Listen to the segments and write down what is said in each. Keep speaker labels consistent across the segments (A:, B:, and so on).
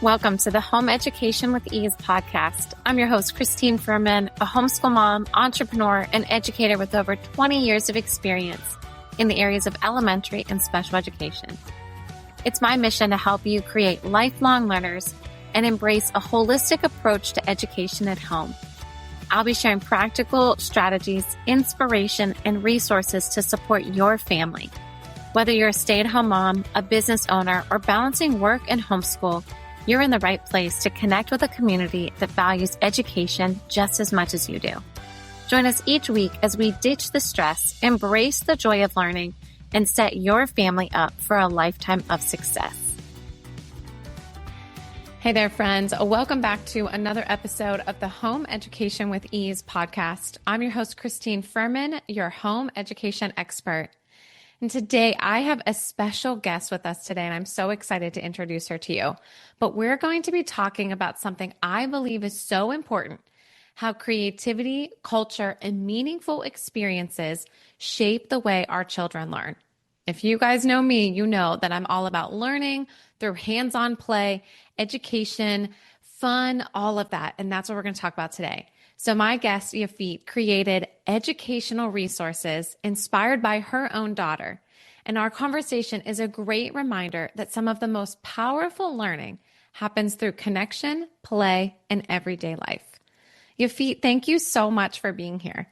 A: Welcome to the Home Education with Ease podcast. I'm your host, Christine Furman, a homeschool mom, entrepreneur, and educator with over 20 years of experience in the areas of elementary and special education. It's my mission to help you create lifelong learners and embrace a holistic approach to education at home. I'll be sharing practical strategies, inspiration, and resources to support your family. Whether you're a stay-at-home mom, a business owner, or balancing work and homeschool, you're in the right place to connect with a community that values education just as much as you do. Join us each week as we ditch the stress, embrace the joy of learning, and set your family up for a lifetime of success. Hey there, friends. Welcome back to another episode of the Home Education with Ease podcast. I'm your host, Christine Furman, your home education expert. And today I have a special guest with us today, and I'm so excited to introduce her to you. But we're going to be talking about something I believe is so important: how creativity, culture, and meaningful experiences shape the way our children learn. If you guys know me, you know that I'm all about learning through hands-on play, education, fun, all of that. And that's what we're going to talk about today. So my guest, Yafit, created educational resources inspired by her own daughter. And our conversation is a great reminder that some of the most powerful learning happens through connection, play, and everyday life. Yafit, thank you so much for being here.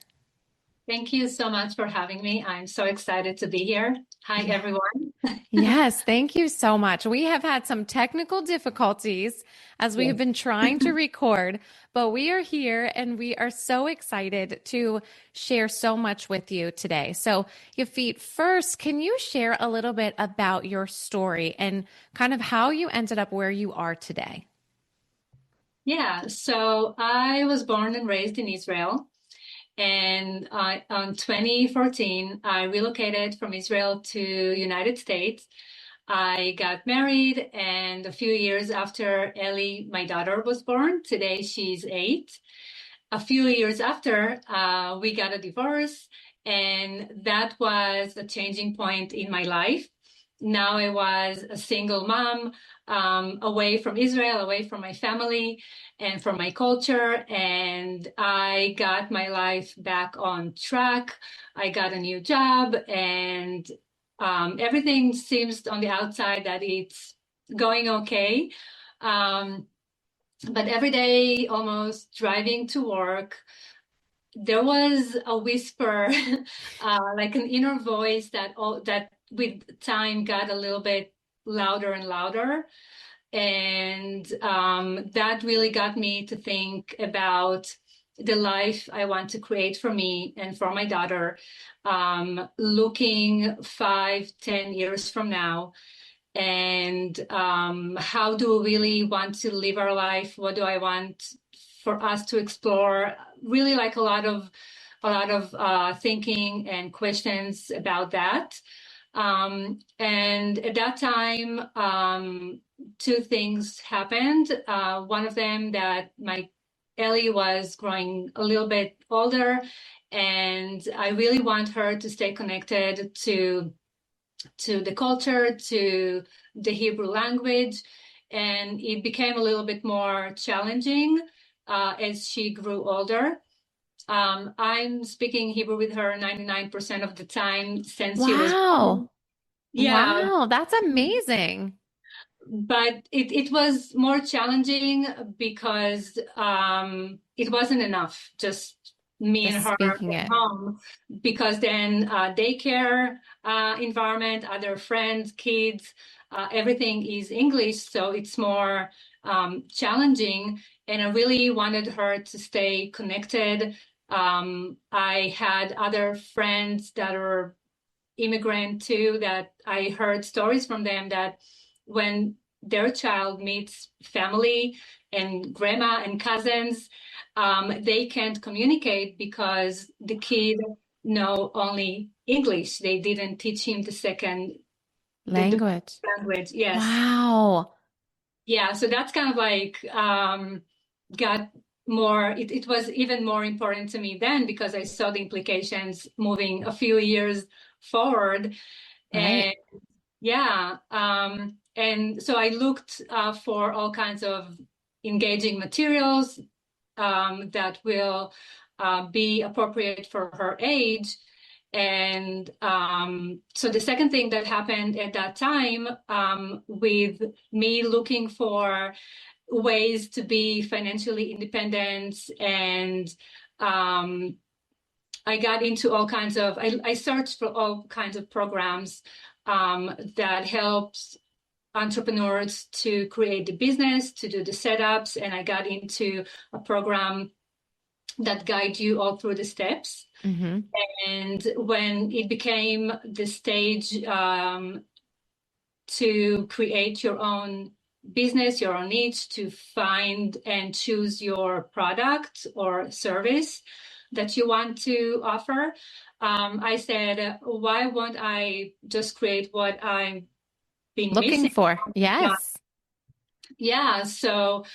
B: Thank you so much for having me. I'm so excited to be here. Hi, everyone.
A: Yes, thank you so much. We have had some technical difficulties as we have been trying to record, but we are here and we are so excited to share so much with you today. So, Yafit, first, can you share a little bit about your story and kind of how you ended up where you are today?
B: Yeah, so I was born and raised in Israel. And in 2014, I relocated from Israel to United States. I got married, and a few years after Ellie, my daughter, was born, today she's 8. A few years after, we got a divorce, and that was a changing point in my life. Now I was a single mom, away from Israel, away from my family and from my culture. And I got my life back on track. I got a new job, and everything seems on the outside that it's going okay. But every day, almost driving to work, there was a whisper, like an inner voice that with time got a little bit louder and louder. And that really got me to think about the life I want to create for me and for my daughter, looking 5-10 years from now. And how do we really want to live our life? What do I want for us to explore? Really, like a lot of thinking and questions about that. And at that time, two things happened. One of them, that my Ellie was growing a little bit older, and I really want her to stay connected to the culture, to the Hebrew language. And it became a little bit more challenging as she grew older. I'm speaking Hebrew with her 99% of the time since she was born. Yeah.
A: Wow, that's amazing.
B: But it was more challenging because it wasn't enough, just me and her at home, because then daycare environment, other friends, kids, everything is English, so it's more challenging. And I really wanted her to stay connected. I had other friends that are immigrant too, that I heard stories from them that when their child meets family and grandma and cousins, they can't communicate because the kid know only English. They didn't teach him the second
A: language.
B: Yes.
A: Wow.
B: Yeah. So that's kind of like got more. It was even more important to me then, because I saw the implications moving a few years forward.
A: Right.
B: Yeah. And so I looked for all kinds of engaging materials that will be appropriate for her age. And so the second thing that happened at that time, with me looking for ways to be financially independent, and I got into all kinds of, I searched for all kinds of programs that helps entrepreneurs to create the business, to do the setups. And I got into a program that guide you all through the steps.
A: Mm-hmm.
B: And when it became the stage to create your own business, your own niche, to find and choose your product or service that you want to offer, I said, why won't I just create what I've been
A: Looking
B: missing?
A: for. Yes.
B: Yeah, so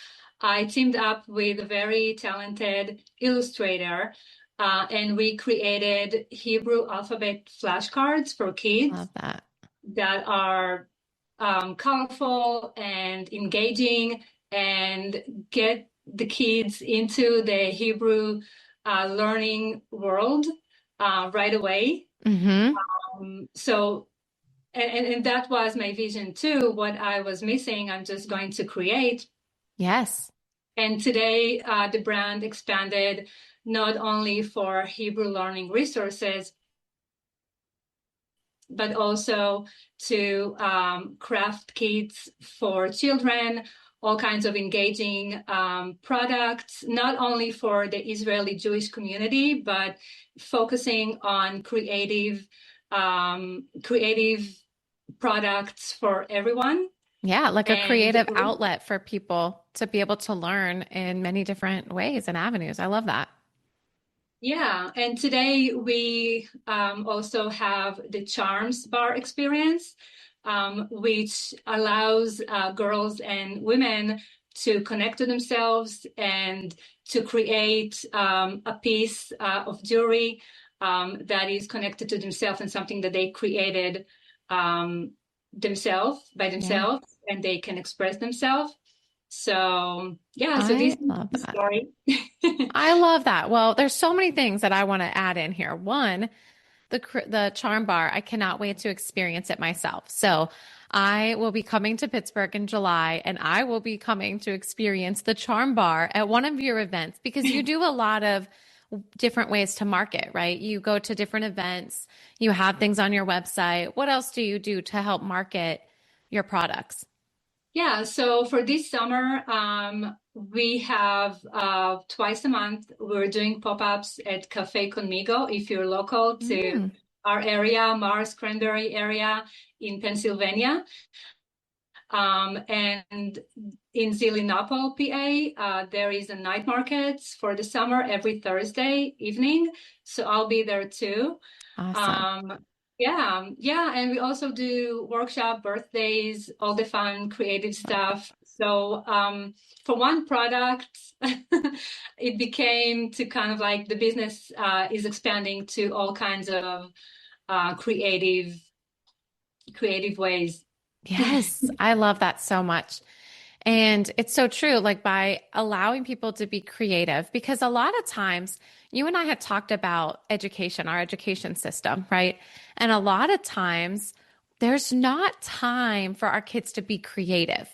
B: I teamed up with a very talented illustrator, and we created Hebrew alphabet flashcards for kids
A: Love that.
B: that are colorful and engaging, and get the kids into the Hebrew learning world right away.
A: Mm-hmm.
B: So and that was my vision too. What I was missing, I'm just going to create.
A: Yes.
B: And today, the brand expanded not only for Hebrew learning resources, but also to craft kits for children, all kinds of engaging products, not only for the Israeli Jewish community, but focusing on creative products for everyone.
A: Yeah, like a
B: And
A: creative outlet for people to be able to learn in many different ways and avenues. I love that.
B: yeah, and today we also have the Charms Bar experience, which allows girls and women to connect to themselves and to create a piece of jewelry that is connected to themselves and something that they created um, by
A: Yeah,
B: themselves, and they can express themselves. So yeah, so this
A: I
B: is
A: love
B: the
A: that.
B: story.
A: I love that. Well, there's so many things that I want to add in here. One, the Charm Bar, I cannot wait to experience it myself. So I will be coming to Pittsburgh in July and I will be coming to experience the Charm Bar at one of your events because you do a lot of different ways to market, right? You go to different events, you have things on your website. What else do you do to help market your products?
B: Yeah, so for this summer, we have twice a month, we're doing pop-ups at Cafe Conmigo. If you're local to
A: Mm,
B: our area, Mars Cranberry area in Pennsylvania. And in Zielinopol, PA, there is a night market for the summer every Thursday evening. So I'll be there too.
A: awesome.
B: Um, yeah, and we also do workshop, birthdays, all the fun, creative
A: Love that.
B: stuff. So for one product, it became to kind of like the business is expanding to all kinds of creative ways.
A: Yes, I love that so much. And it's so true, like by allowing people to be creative, because a lot of times you and I had talked about education, our education system, right? And a lot of times there's not time for our kids to be creative.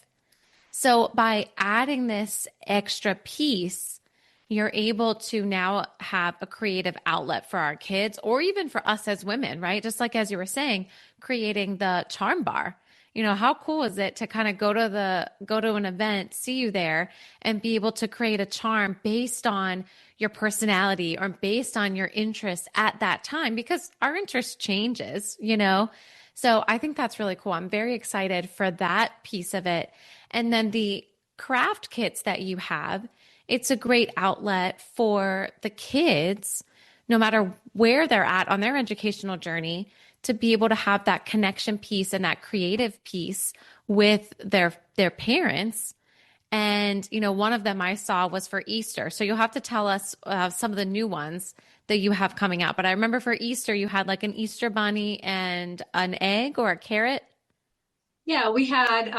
A: So by adding this extra piece, you're able to now have a creative outlet for our kids or even for us as women, right? Just like as you were saying, creating the charm bar. You know, how cool is it to kind of go to an event, see you there and be able to create a charm based on your personality or based on your interests at that time because our interest changes, you know? So I think that's really cool. I'm very excited for that piece of it. And then the craft kits that you have, it's a great outlet for the kids, no matter where they're at on their educational journey, to be able to have that connection piece and that creative piece with their parents. And you know, one of them I saw was for Easter. So you'll have to tell us some of the new ones that you have coming out. But I remember for Easter, you had like an Easter bunny and an egg or a carrot.
B: Yeah, we have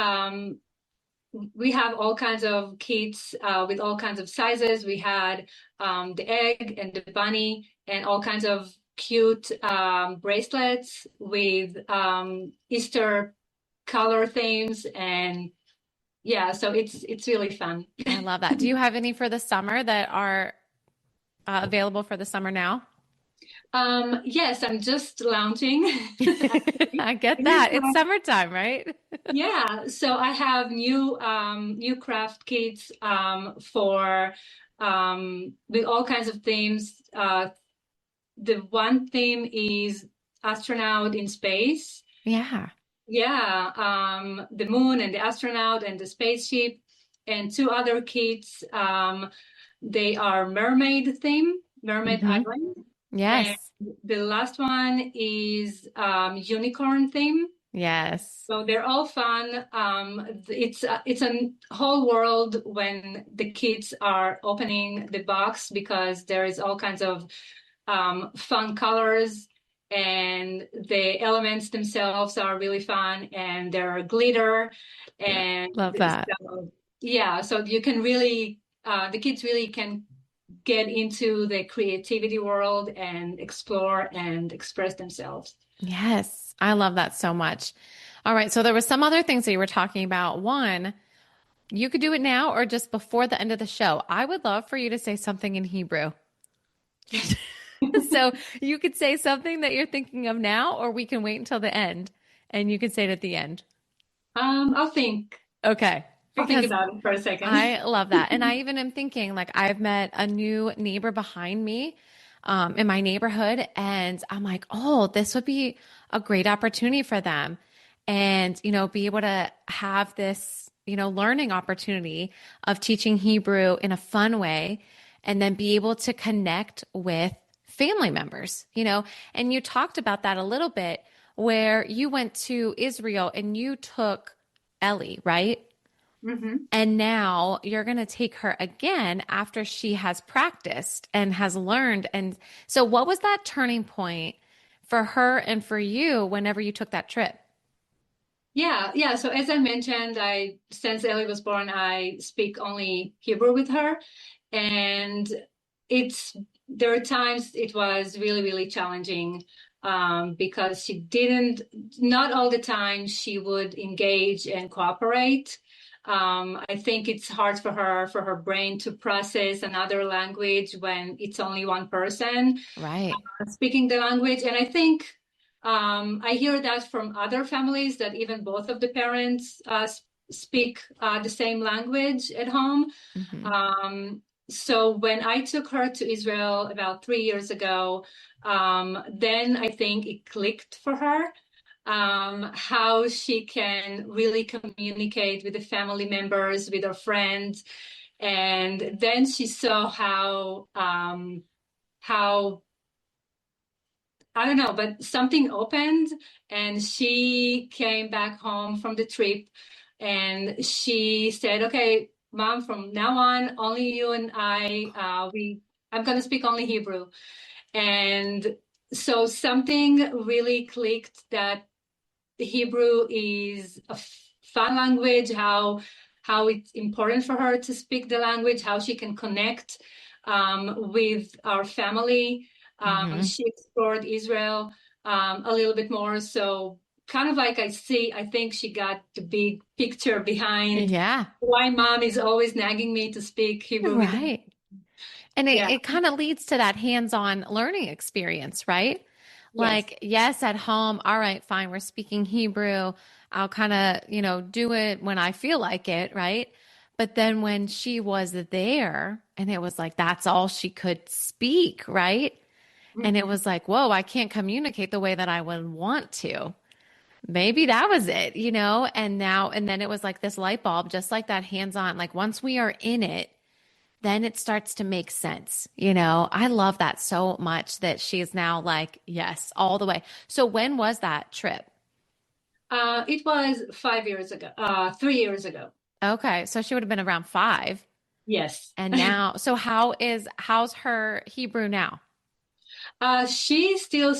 B: all kinds of kits with all kinds of sizes. We had the egg and the bunny and all kinds of cute bracelets with Easter color themes, and yeah, so it's really fun.
A: I love that. Do you have any for the summer that are available for the summer now?
B: Yes, I'm just launching. Actually.
A: I get
B: I just
A: that. It's
B: have
A: summertime, right?
B: Yeah, so I have new craft kits for with all kinds of themes. The one theme is astronaut in space.
A: Yeah.
B: Yeah, the moon and the astronaut and the spaceship, and two other kits. They are mermaid theme, Mermaid
A: Hmm.
B: Island, and
A: Yes.
B: the last one is unicorn theme.
A: Yes.
B: So they're all fun. It's a whole world when the kids are opening the box because there is all kinds of fun colors, and the elements themselves are really fun, and there are glitter,
A: Yeah.
B: and
A: Love that.
B: so yeah, so you can really the kids really can get into the creativity world and explore and express themselves.
A: Yes. I love that so much. All right. So there was some other things that you were talking about. One, you could do it now or just before the end of the show. I would love for you to say something in Hebrew. So you could say something that you're thinking of now, or we can wait until the end and you can say it at the end.
B: Um, I'll think.
A: Okay.
B: I'll think
A: Because
B: about it for a second.
A: I love that. And I even am thinking, like, I've met a new neighbor behind me in my neighborhood, and I'm like, oh, this would be a great opportunity for them. And, be able to have this, learning opportunity of teaching Hebrew in a fun way, and then be able to connect with family members, And you talked about that a little bit where you went to Israel and you took Ellie, right?
B: Hmm.
A: And now you're going to take her again after she has practiced and has learned. And so, what was that turning point for her and for you whenever you took that trip?
B: Yeah, yeah. So as I mentioned, I since Ellie was born, I speak only Hebrew with her, and it's there are times it was really, really challenging because she didn't, not all the time she would engage and cooperate. I think it's hard for her brain to process another language when it's only one person
A: Right.
B: speaking the language. And I think I hear that from other families that even both of the parents speak the same language at home.
A: Hmm.
B: Um, so when I took her to Israel about 3 years ago, then I think it clicked for her. How she can really communicate with the family members, with her friends, and then she saw how I don't know, but something opened and she came back home from the trip and she said, okay, mom, from now on, only you and I'm going to speak only Hebrew. And so something really clicked that Hebrew is a fun language, how it's important for her to speak the language, how she can connect with our family.
A: Hmm.
B: She explored Israel a little bit more. So kind of like I think she got the big picture behind
A: Yeah.
B: why mom is always nagging me to speak Hebrew with her.
A: Right. And it,
B: Yeah.
A: it kind of leads to that hands-on learning experience, right?
B: Yes.
A: Like, yes, at home, all right, fine, we're speaking Hebrew. I'll kind of, do it when I feel like it, right? But then when she was there and it was like, that's all she could speak, right? And it
B: Hmm.
A: was like, whoa, I can't communicate the way that I would want to. Maybe that was it, and then it was like this light bulb, just like that hands on. Like once we are in it, then it starts to make sense. I love that so much that she is now like, yes, all the way. So when was that trip?
B: It was 5 years ago, 3 years ago.
A: Okay. So she would have been around 5.
B: Yes.
A: And now, so how's her Hebrew now?
B: She still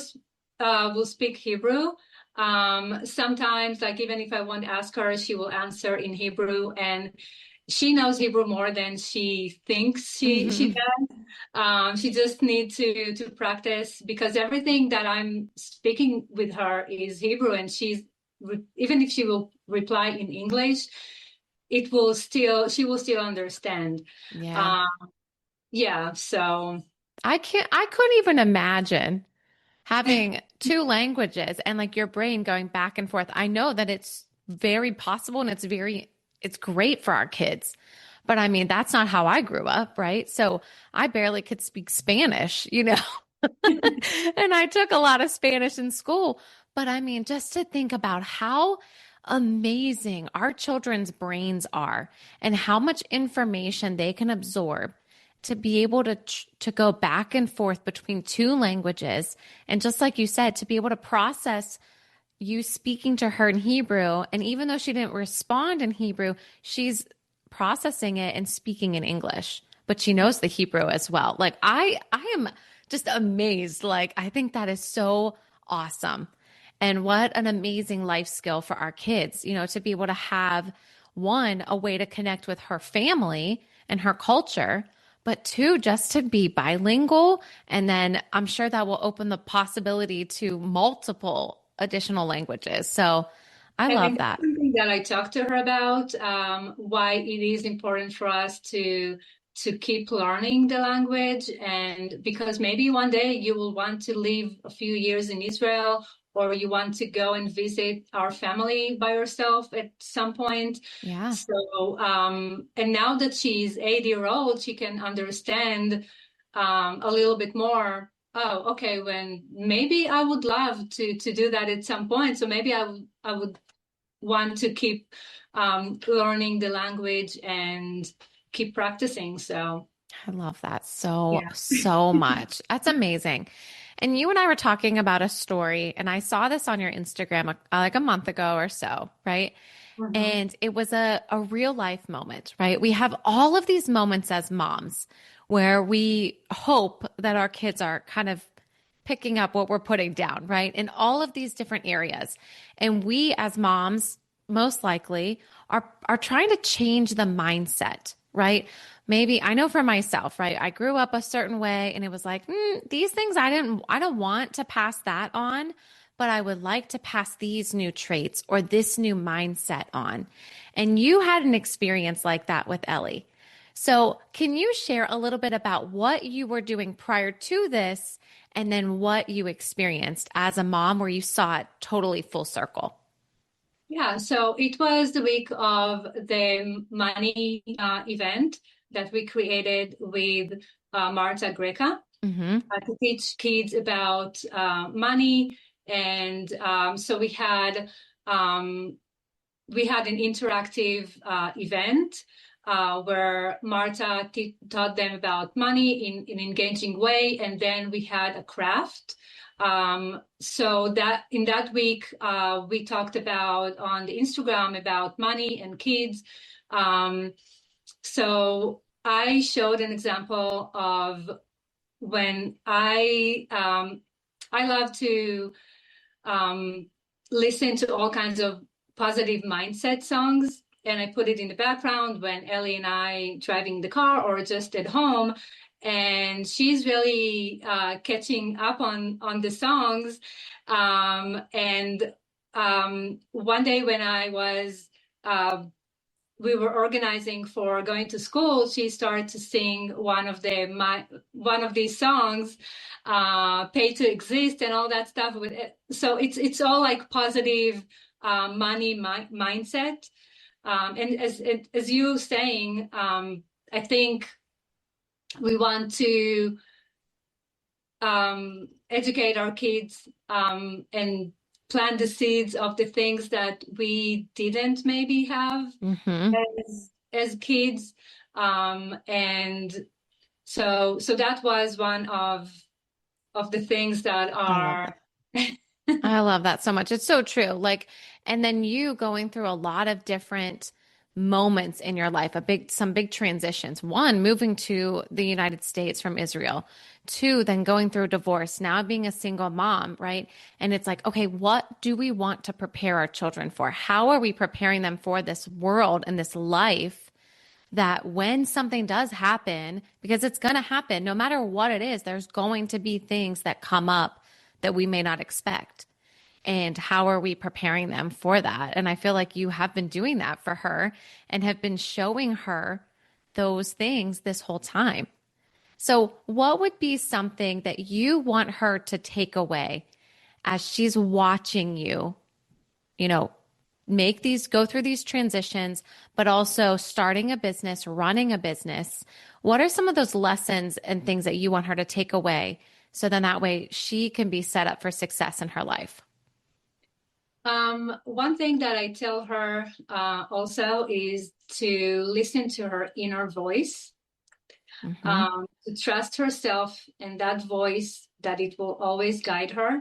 B: will speak Hebrew. Sometimes, like even if I won't ask her, she will answer in Hebrew, and she knows Hebrew more than she thinks she
A: Hmm.
B: does. She just needs to practice because everything that I'm speaking with her is Hebrew, and even if she will reply in English, she will still understand.
A: Yeah.
B: Um, yeah, so
A: I couldn't even imagine having two languages and like your brain going back and forth. I know that it's very possible and it's great for our kids. But I mean, that's not how I grew up, right? So I barely could speak Spanish, you know, and I took a lot of Spanish in school. But I mean, just to think about how amazing our children's brains are and how much information they can absorb to be able to go back and forth between two languages and just like you said to be able to process you speaking to her in Hebrew and even though she didn't respond in Hebrew she's processing it and speaking in English but she knows the Hebrew as well like I am just amazed like I think that is so awesome and what an amazing life skill for our kids you know to be able to have one a way to connect with her family and her culture but two, just to be bilingual. And then I'm sure that will open the possibility to multiple additional languages. So I love
B: and that's
A: that.
B: something that I talked to her about, why it is important for us to keep learning the language, and because maybe one day you will want to live a few years in Israel, or you want to go and visit our family by yourself at some point.
A: Yeah.
B: So, and now that she's 8 years old, she can understand a little bit more. Oh, okay. When maybe I would love to do that at some point. So maybe I would want to keep learning the language and keep practicing. So,
A: I love that so,
B: yeah.
A: so much. That's amazing. And you and I were talking about a story, and I saw this on your Instagram like a month ago or so, right?
B: Mhm.
A: And it was a real life moment, right? We have all of these moments as moms where we hope that our kids are kind of picking up what we're putting down, right? In all of these different areas. And we as moms, most likely, are trying to change the mindset, right? Maybe I know for myself, right? I grew up a certain way and it was like, these things I don't want to pass that on, but I would like to pass these new traits or this new mindset on. And you had an experience like that with Ellie. So, can you share a little bit about what you were doing prior to this and then what you experienced as a mom where you saw it totally full circle?
B: Yeah, so it was the week of the money event that we created with Marta Greca
A: Mm-hmm.
B: to teach kids about money. And so um, we had an interactive event where Marta taught them about money in an engaging way, and then we had a craft. So that in that week, we talked about on the Instagram about money and kids. Um, so I showed an example of when I love to um, listen to all kinds of positive mindset songs. And I put it in the background when Ellie and I driving the car or just at home. And she's really catching up on the songs. And one day when I was we were organizing for going to school, she started to sing one of these songs, "Pay to Exist" and all that stuff. So it's all like positive money mindset. And as you saying, I think we want to educate our kids and plant the seeds of the things that we didn't maybe have
A: Mm-hmm.
B: as kids. And so that was one of the things that
A: I love
B: are
A: that. I love that so much. It's so true. Like, and then you going through a lot of different moments in your life, some big transitions. One, moving to the United States from Israel. Two, then going through a divorce, now being a single mom, right? And it's like, okay, what do we want to prepare our children for? How are we preparing them for this world and this life that when something does happen, because it's going to happen, no matter what it is, there's going to be things that come up that we may not expect. And how are we preparing them for that? And I feel like you have been doing that for her and have been showing her those things this whole time. So, what would be something that you want her to take away as she's watching you, you know, go through these transitions, but also starting a business, running a business? What are some of those lessons and things that you want her to take away so then that way she can be set up for success in her life?
B: One thing that I tell her also is to listen to her inner voice,
A: Mm-hmm.
B: to trust herself and that voice, that it will always guide her,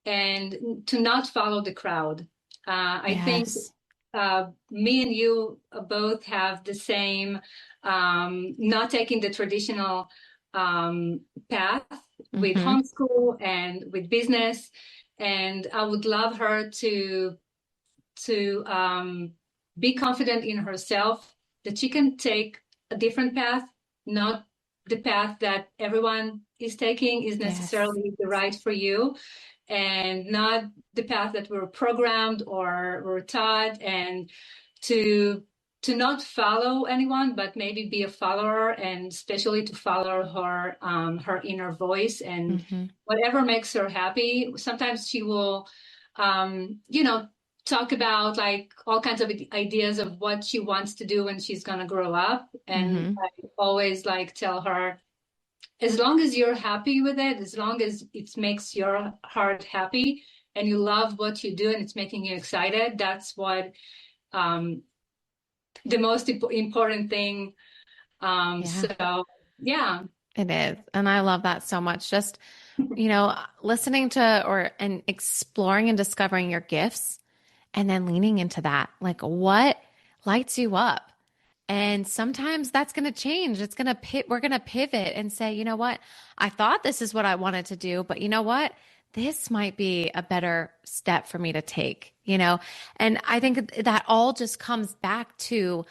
B: and to not follow the crowd. I think
A: Yes.
B: me and you both have the same, not taking the traditional path with
A: Mm-hmm.
B: homeschool and with business. And I would love her to be confident in herself, that she can take a different path, not the path that everyone is taking is
A: Yes.
B: necessarily the right for you, and not the path that we're programmed or we're taught, and to not follow anyone, but maybe be a follower, and especially to follow her inner voice and
A: Mm-hmm.
B: whatever makes her happy. Sometimes she will, you know, talk about like all kinds of ideas of what she wants to do when she's gonna grow up, and
A: Mm-hmm.
B: I always like tell her, as long as you're happy with it, as long as it makes your heart happy and you love what you do and it's making you excited, that's what um, the most important thing.
A: Yeah,
B: So yeah.
A: it is. And I love that so much. Just, listening to and exploring and discovering your gifts and then leaning into that. Like what lights you up? And sometimes that's going to change. We're going to pivot and say, you know what? I thought this is what I wanted to do, but you know what? This might be a better step for me to take, And I think that all just comes back to,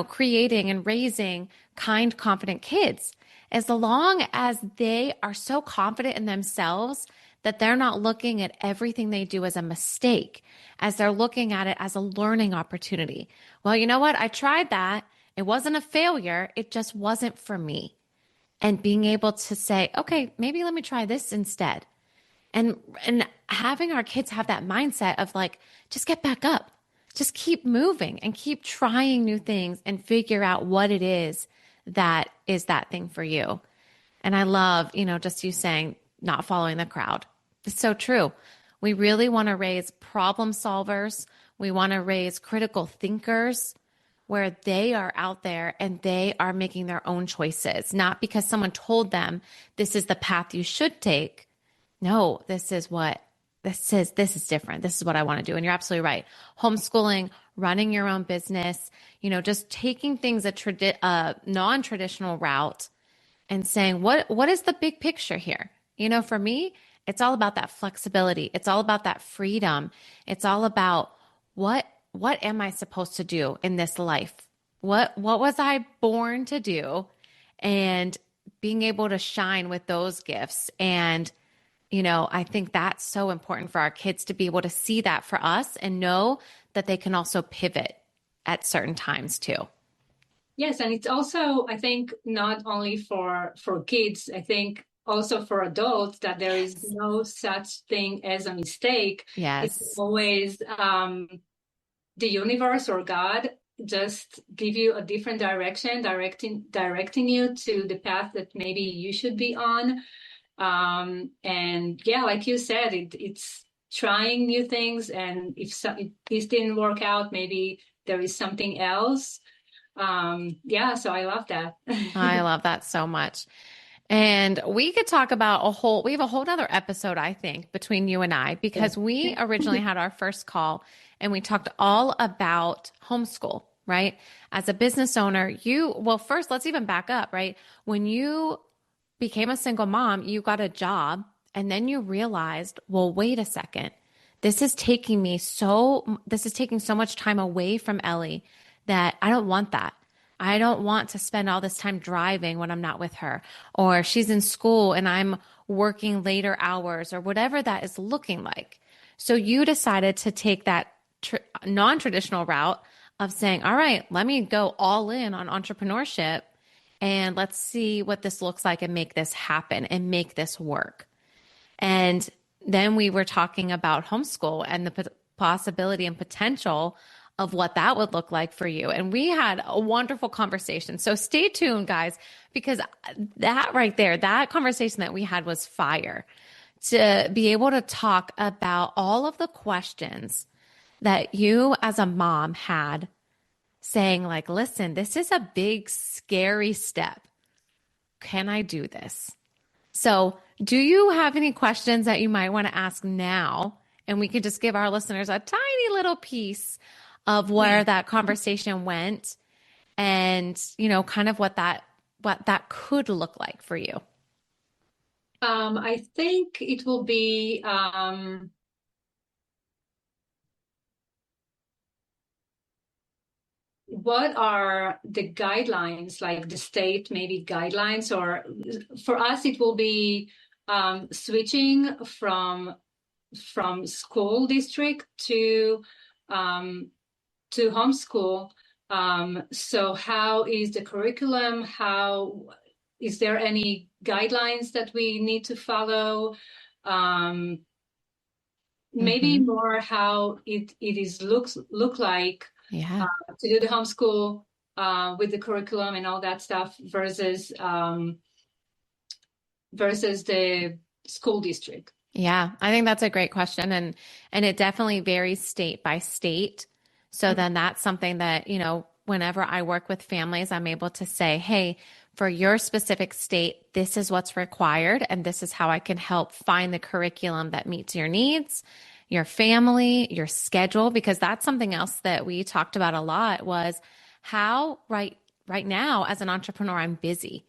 A: creating and raising kind, confident kids. As long as they are so confident in themselves that they're not looking at everything they do as a mistake, as they're looking at it as a learning opportunity. Well, you know what? I tried that. It wasn't a failure. It just wasn't for me. And being able to say, okay, maybe let me try this instead. And having our kids have that mindset of like, just get back up. Just keep moving and keep trying new things and figure out what it is that thing for you. And I love, just you saying not following the crowd. It's so true. We really want to raise problem solvers. We want to raise critical thinkers where they are out there and they are making their own choices, not because someone told them this is the path you should take. No, this is different. This is what I want to do. And you're absolutely right. Homeschooling, running your own business, just taking things a non-traditional route and saying, what is the big picture here? For me, it's all about that flexibility. It's all about that freedom. It's all about what am I supposed to do in this life? What was I born to do? And being able to shine with those gifts. And, I think that's so important for our kids to be able to see that for us and know that they can also pivot at certain times too.
B: Yes, and it's also, I think, not only for kids, I think also for adults, that there is
A: Yes.
B: no such thing as a mistake. It's
A: Yes.
B: always the universe or God just give you a different direction, directing you to the path that maybe you should be on. And yeah, like you said, it's trying new things, and if this didn't work out, maybe there is something else. Yeah, so I love that.
A: I love that so much. And we could talk about we have a whole other episode, I think, between you and I, because we originally had our first call and we talked all about homeschool. right? As a business owner, well, first, let's even back up, right? When you became a single mom, you got a job, and then you realized, well, wait a second. This is taking so much time away from Ellie that I don't want that. I don't want to spend all this time driving when I'm not with her, or she's in school and I'm working later hours, or whatever that is looking like. So you decided to take that non-traditional route of saying, all right, let me go all in on entrepreneurship and let's see what this looks like and make this happen and make this work. And then we were talking about homeschool and the possibility and potential of what that would look like for you. And we had a wonderful conversation. So stay tuned, guys, because that right there, that conversation that we had was fire, to be able to talk about all of the questions that you as a mom had, saying like, listen, this is a big, scary step. Can I do this? So, do you have any questions that you might want to ask now? And we could just give our listeners a tiny little piece of where that conversation went, and, kind of what that could look like for you.
B: I think it will be what are the guidelines, like the state maybe guidelines, or for us it will be switching from school district to homeschool. So how is the curriculum? How is there any guidelines that we need to follow? Maybe
A: Mm-hmm.
B: more how it is look like
A: Yeah.
B: to do the homeschool with the curriculum and all that stuff versus the school district.
A: Yeah, I think that's a great question, and it definitely varies state by state. So then that's something that, whenever I work with families, I'm able to say, "Hey, for your specific state, this is what's required and this is how I can help find the curriculum that meets your needs, your family, your schedule," because that's something else that we talked about a lot, was how right now as an entrepreneur I'm busy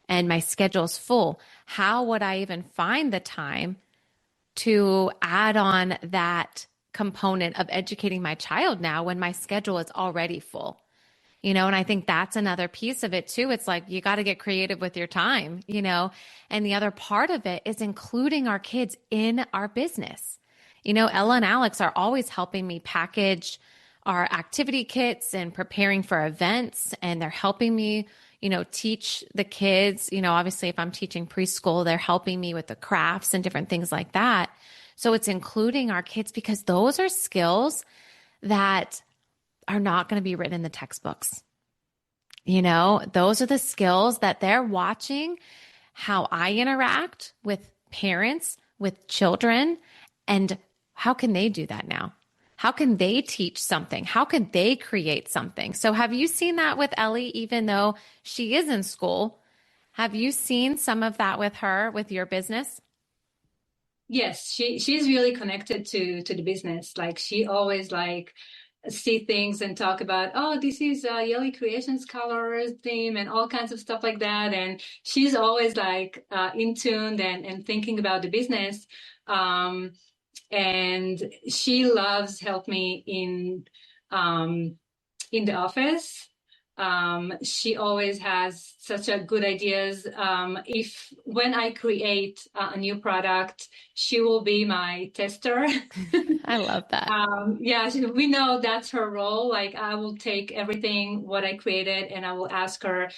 A: and my schedule's full. How would I even find the time to add on that component of educating my child now when my schedule is already full? And I think that's another piece of it too. It's like you got to get creative with your time. And the other part of it is including our kids in our business. Ella and Alex are always helping me package our activity kits and preparing for events, and they're helping me, teach the kids. Obviously, if I'm teaching preschool, they're helping me with the crafts and different things like that. So it's including our kids because those are skills that are not going to be written in the textbooks. Those are the skills that they're watching how I interact with parents, with children, and how can they do that now? How can they teach something? How can they create something? So, have you seen that with Ellie, even though she is in school? Have you seen some of that with her, with your business?
B: Yes, she's really connected to the business. Like she always like see things and talk about, oh, this is Yelly Creations color theme and all kinds of stuff like that. And she's always like in tune and thinking about the business. Um, and she loves help me in the office. She always has such a good ideas. If when I create a new product, she will be my tester.
A: I love that.
B: Yeah, we know that's her role. Like I will take everything what I created and I will ask her,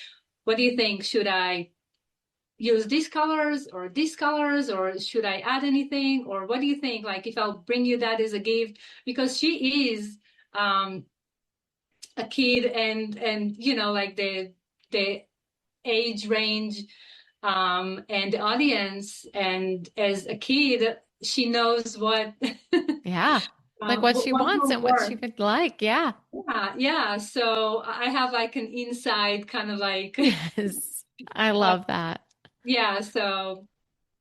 B: what do you think? Should I use these colors, or should I add anything? Or what do you think? Like if I'll bring you that as a gift, because she is a kid and like the age range and the audience, and as a kid she knows what
A: Yeah. Like what she
B: what
A: wants
B: will
A: and what she
B: work.
A: would like. Yeah.
B: Yeah, so I have like an inside kind of like
A: Yes. I
B: uh,
A: love that.
B: yeah, so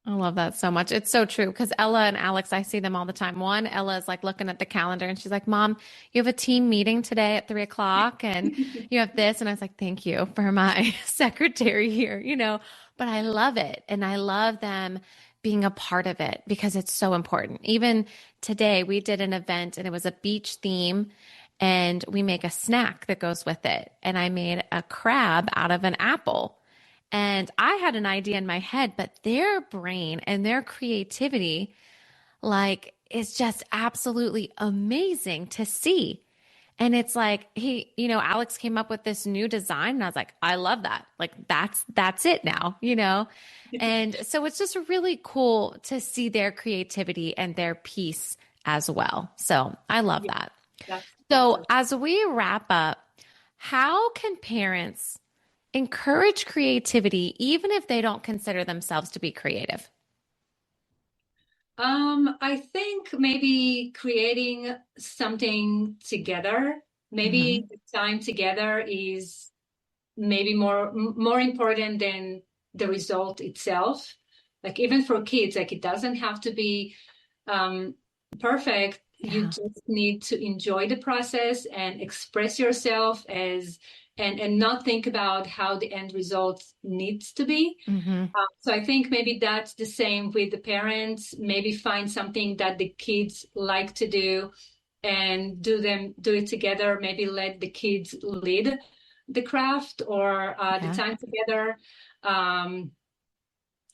A: I love that so much. It's so true because Ella and Alex, I see them all the time. One, Ella is like looking at the calendar and she's like, Mom, you have a team meeting today at 3 o'clock and you have this. And I was like, thank you for my secretary here, but I love it. And I love them being a part of it because it's so important. Even today, we did an event and it was a beach theme and we make a snack that goes with it. And I made a crab out of an apple. And I had an idea in my head, but their brain and their creativity, like, is just absolutely amazing to see. And it's like Alex came up with this new design, and I was like, I love that. Like, that's it now. And so it's just really cool to see their creativity and their piece as well. So I love
B: Yeah,
A: that.
B: that's
A: So
B: so.
A: as we wrap up, how can parents encourage creativity even if they don't consider themselves to be creative?
B: I think maybe creating something together, maybe
A: Hmm.
B: the time together is maybe more important than the result itself. Like even for kids, like it doesn't have to be um, perfect. You
A: Yeah.
B: just need to enjoy the process and express yourself as and not think about how the end result needs to be.
A: Hmm.
B: So I think maybe that's the same with the parents. Maybe find something that the kids like to do and do it together. Maybe let the kids lead the craft or the
A: Yeah.
B: time together. Um,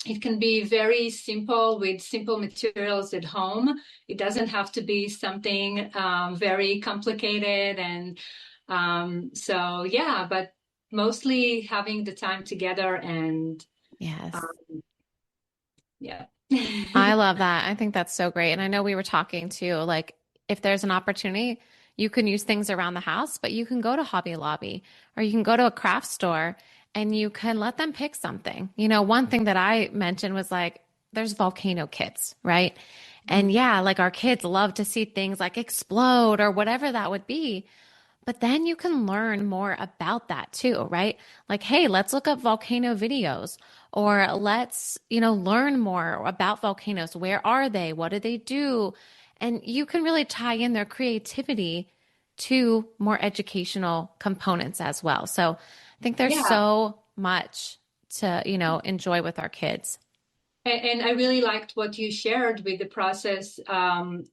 B: it can be very simple with simple materials at home. It doesn't have to be something very complicated. And so, yeah, but mostly having the time together and
A: Yes.
B: um, yeah.
A: I love that. I think that's so great. And I know we were talking too, like if there's an opportunity, you can use things around the house, but you can go to Hobby Lobby or you can go to a craft store and you can let them pick something. One thing that I mentioned was like, there's volcano kits, right? And yeah, like our kids love to see things like explode or whatever that would be. But then you can learn more about that too, right? Like, hey, let's look up volcano videos or let's learn more about volcanoes. Where are they? What do they do? And you can really tie in their creativity to more educational components as well. So I think there's
B: Yeah.
A: so much to enjoy with our kids.
B: And I really liked what you shared with the process of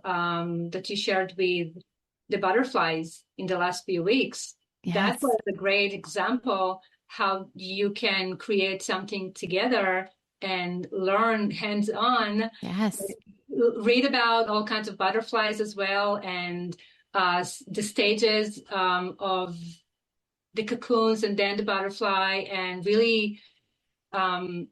B: that you shared with the butterflies in the last few weeks. That
A: Yes.
B: was a great example how you can create something together and learn hands-on,
A: Yes.
B: read about all kinds of butterflies as well, and the stages of the cocoons and then the butterfly, and really um,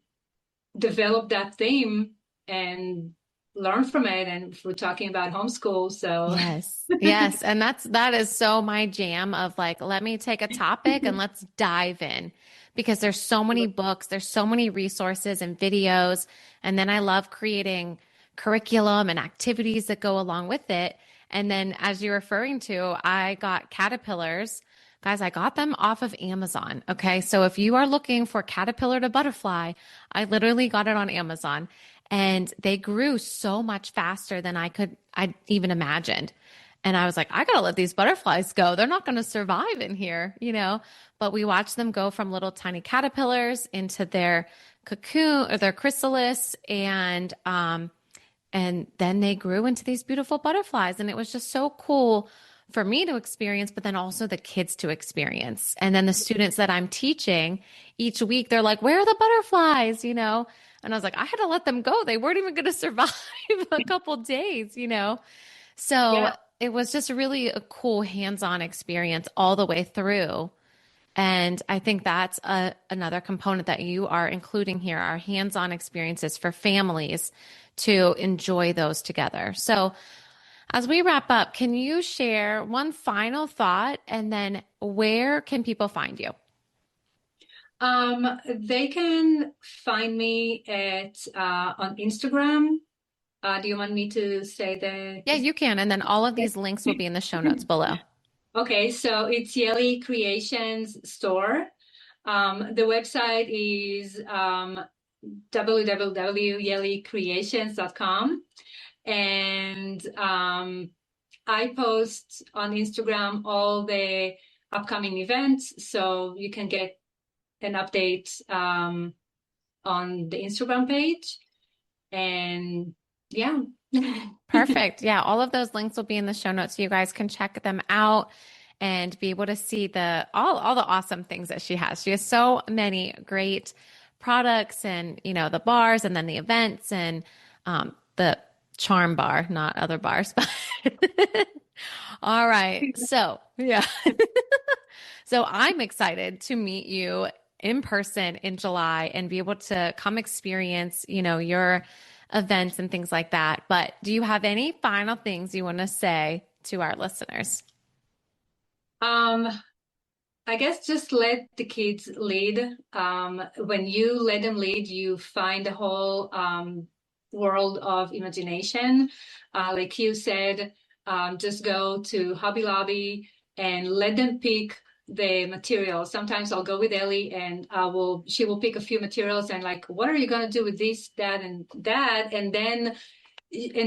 B: develop that theme and learn from it. And if we're talking about homeschool, so
A: Yes. Yes. And that is so my jam of like, let me take a topic and let's dive in because there's so many books, there's so many resources and videos. And then I love creating curriculum and activities that go along with it. And then as you're referring to, I got caterpillars. Guys, I got them off of Amazon. Okay. So if you are looking for caterpillar to butterfly, I literally got it on Amazon and they grew so much faster than I even imagined. And I was like, I gotta let these butterflies go. They're not gonna survive in here. But we watched them go from little tiny caterpillars into their cocoon or their chrysalis, and then they grew into these beautiful butterflies. And it was just so cool for me to experience, but then also the kids to experience. And then the students that I'm teaching each week, they're like, where are the butterflies? And I was like, I had to let them go. They weren't even going to survive a couple days. So
B: yeah.
A: it was just really a cool hands-on experience all the way through. And I think that's another component that you are including here are hands-on experiences for families to enjoy those together. So, as we wrap up, can you share one final thought and then where can people find you?
B: They can find me at on Instagram. Do you want me to say
A: Yeah, you can. And then all of these links will
B: the
A: be in the show notes below.
B: okay, so it's Yelly Creations store. The website is www.yellycreations.com. And I post on Instagram all the upcoming events, so you can get an update on the Instagram page. And yeah.
A: Perfect. Yeah, all of those links will be in the show notes so you guys can check them out and be able to see the all the awesome things that she has. She has so many great products and, you know, the bars and then the events and the charm bar, not other bars, but all right. So, yeah. So I'm excited to meet you in person in July and be able to come experience, you know, your events and things like that. But do you have any final things you want to say to our listeners?
B: I guess just let the kids lead. When you let them lead, you find a whole world of imagination. Like you said, just go to Hobby Lobby and let them pick the materials. Sometimes I'll go with Ellie and she will pick a few materials and like, what are you going to do with this, that, and that? And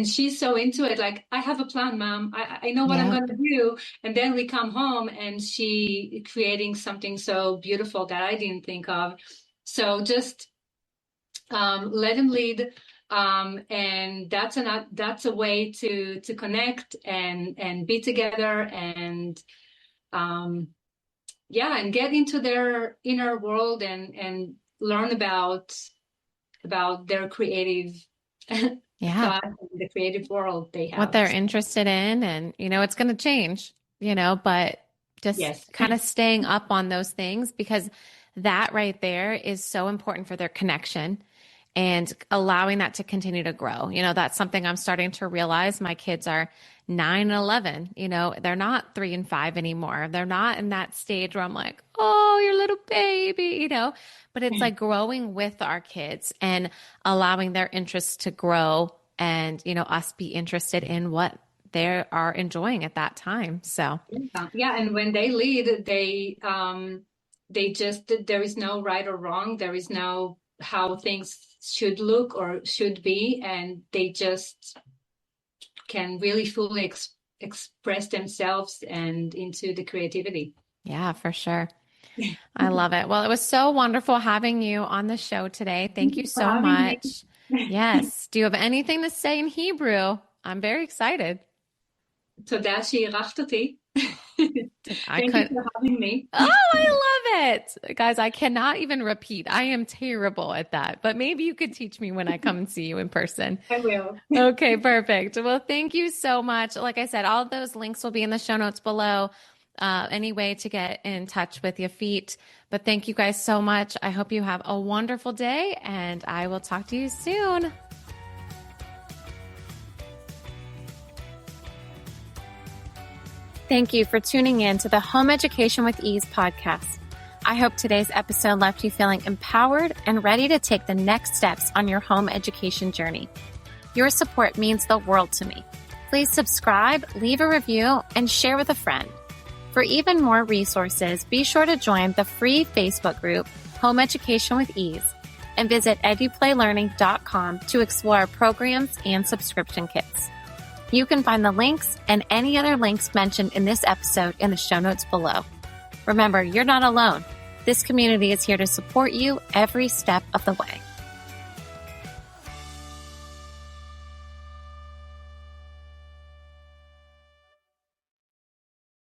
B: she's so into it, like, I have a plan, Mom. I know what I'm going to do. And then we come home and she creating something so beautiful that I didn't think of. So just let him lead. And that's a way to connect and be together and and get into their inner world and learn about their creative thought, the creative world they have.
A: What they're interested in. And, you know, it's going to change, you know, but just kind of staying up on those things, because that right there is so important for their connection and allowing that to continue to grow. You know, that's something I'm starting to realize. My kids are 9 and 11, you know, they're not 3 and 5 anymore. They're not in that stage where I'm like, oh, your little baby, you know, but it's like growing with our kids and allowing their interests to grow and, you know, us be interested in what they are enjoying at that time. So,
B: yeah. And when they lead, they just, there is no right or wrong. There is no how things should look or should be. And they just can really fully express themselves and into the creativity.
A: Yeah, for sure. I love it. Well, it was so wonderful having you on the show today. Thank you so much. Yes. Do you have anything to say in Hebrew? I'm very excited.
B: Toda she'irachta אותי. Thank you for having me.
A: Oh, I love it. Guys, I cannot even repeat. I am terrible at that, but maybe you could teach me when I come and see you in person.
B: I will.
A: Okay, perfect. Well, thank you so much. Like I said, all of those links will be in the show notes below. Any way to get in touch with Yafit. But thank you guys so much. I hope you have a wonderful day and I will talk to you soon. Thank you for tuning in to the Home Education with Ease podcast. I hope today's episode left you feeling empowered and ready to take the next steps on your home education journey. Your support means the world to me. Please subscribe, leave a review, and share with a friend. For even more resources, be sure to join the free Facebook group, Home Education with Ease, and visit eduplaylearning.com to explore programs and subscription kits. You can find the links and any other links mentioned in this episode in the show notes below. Remember, you're not alone. This community is here to support you every step of the way.